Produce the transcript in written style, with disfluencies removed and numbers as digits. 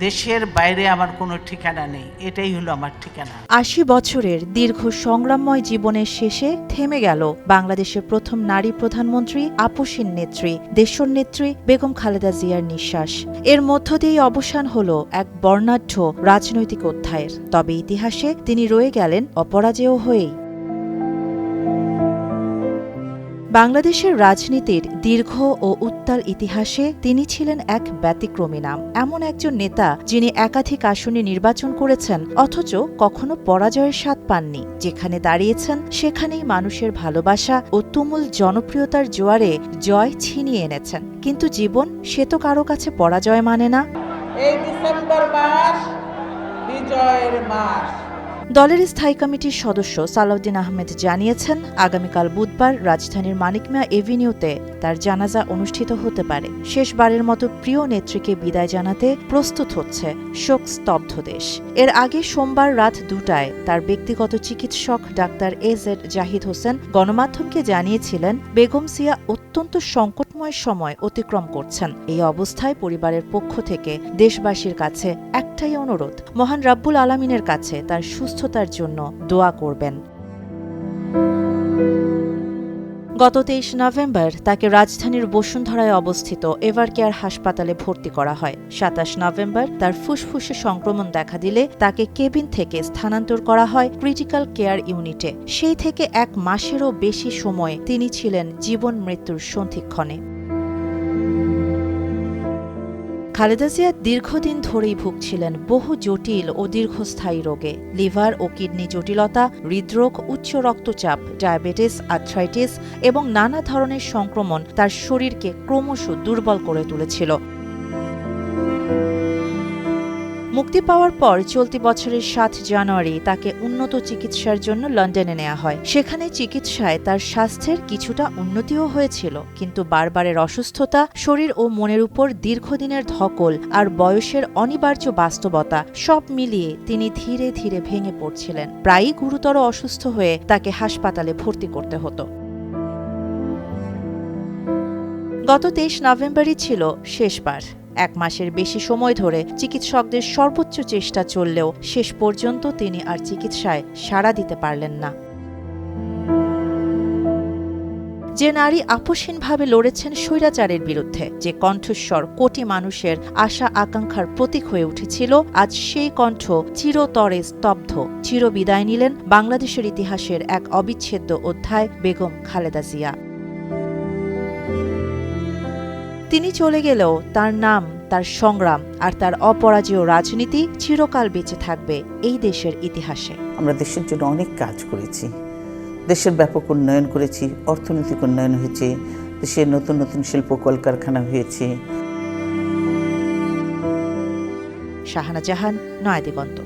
দেশের বাইরে আমার কোনো ঠিকানা নেই, এটাই হলো আমার ঠিকানা। ৮০ বছরের দীর্ঘ সংগ্রামময় জীবনের শেষে থেমে গেল বাংলাদেশের প্রথম নারী প্রধানমন্ত্রী, আপসীন নেত্রী, দেশনেত্রী বেগম খালেদা জিয়ার নিঃশ্বাস। এর মধ্য দিয়েই অবসান হল এক বর্ণাঢ্য রাজনৈতিক অধ্যায়ের। তবে ইতিহাসে তিনি রয়ে গেলেন অপরাজেয় হয়েই। বাংলাদেশের রাজনীতির দীর্ঘ ও উত্তাল ইতিহাসে তিনি ছিলেন এক ব্যতিক্রমী নাম, এমন একজন নেতা যিনি একাধিক আসনে নির্বাচন করেছেন অথচ কখনো পরাজয়ের স্বাদ পাননি। যেখানে দাঁড়িয়েছেন সেখানেই মানুষের ভালোবাসা ও তুমুল জনপ্রিয়তার জোয়ারে জয় ছিনিয়ে এনেছেন। কিন্তু জীবন সে তো কারো কাছে পরাজয় মানে না। এই ডিসেম্বর মাস বিজয়ের মাস। দলের স্থায়ী কমিটির সদস্য সালাউদ্দিন আহমেদ জানিয়েছেন, আগামীকাল বুধবার রাজধানীর মানিক মিয়া এভিনিউতে তার জানাজা অনুষ্ঠিত হতে পারে। শেষবারের মতো প্রিয় নেত্রীকে বিদায় জানাতে প্রস্তুত হচ্ছে শোক স্তব্ধ দেশ। এর আগে সোমবার রাত 2টায় তার ব্যক্তিগত চিকিৎসক ডাক্তার এজেড জাহিদ হোসেন গণমাধ্যমকে জানিয়েছিলেন, বেগম জিয়া অত্যন্ত সংকটময় সময় অতিক্রম করছেন। এই অবস্থায় পরিবারের পক্ষ থেকে দেশবাসীর কাছে একটাই অনুরোধ, মহান রাব্বুল আলামিনের কাছে তার সুস্থতার জন্য দোয়া করবেন। গত 23 নভেম্বর তাকে রাজধানীর বসুন্ধরায় অবস্থিত এভারকেয়ার হাসপাতালে ভর্তি করা হয়। 27 নভেম্বর তার ফুসফুসে সংক্রমণ দেখা দিলে তাকে কেবিন থেকে স্থানান্তর করা হয় ক্রিটিক্যাল কেয়ার ইউনিটে। সেই থেকে 1 মাসেরও বেশি সময় তিনি ছিলেন জীবন মৃত্যুর সন্ধিক্ষণে। খালেদা জিয়া দীর্ঘদিন ধরেই ভুগছিলেন বহু জটিল ও দীর্ঘস্থায়ী রোগে। লিভার ও কিডনি জটিলতা, হৃদরোগ, উচ্চ রক্তচাপ, ডায়াবেটিস, আর্থ্রাইটিস এবং নানা ধরনের সংক্রমণ তার শরীরকে ক্রমশ দুর্বল করে তুলেছিল। মুক্তি পাওয়ার পর চলতি বছরের 7 জানুয়ারি তাকে উন্নত চিকিৎসার জন্য লন্ডনে নেওয়া হয়। সেখানে চিকিৎসায় তার স্বাস্থ্যের কিছুটা উন্নতিও হয়েছিল, কিন্তু বারবারের অসুস্থতা, শরীর ও মনের উপর দীর্ঘদিনের ধকল আর বয়সের অনিবার্য বাস্তবতা সব মিলিয়ে তিনি ধীরে ধীরে ভেঙে পড়ছিলেন। প্রায়ই গুরুতর অসুস্থ হয়ে তাকে হাসপাতালে ভর্তি করতে হতো। গত 23 নভেম্বরই ছিল শেষবার। 1 মাসের বেশি সময় ধরে চিকিৎসকদের সর্বোচ্চ চেষ্টা চললেও শেষ পর্যন্ত তিনি আর চিকিৎসায় সাড়া দিতে পারলেন না। যে নারী আপসহীনভাবে লড়েছেন স্বৈরাচারের বিরুদ্ধে, যে কণ্ঠস্বর কোটি মানুষের আশা আকাঙ্ক্ষার প্রতীক হয়ে উঠেছিল, আজ সেই কণ্ঠ চিরতরে স্তব্ধ। চিরবিদায় নিলেন বাংলাদেশের ইতিহাসের এক অবিচ্ছেদ্য অধ্যায় বেগম খালেদা জিয়া। তিনি চলে গেলেও তার নাম, তার সংগ্রাম আর তার অপরাজেয় রাজনীতি চিরকাল বেঁচে থাকবে এই দেশের ইতিহাসে। আমরা দেশের জন্য অনেক কাজ করেছি, দেশের ব্যাপক উন্নয়ন করেছি, অর্থনৈতিক উন্নয়ন হয়েছে, দেশের নতুন নতুন শিল্প কলকারখানা হয়েছে। শাহানা জাহান, নয়াদিগন্ত।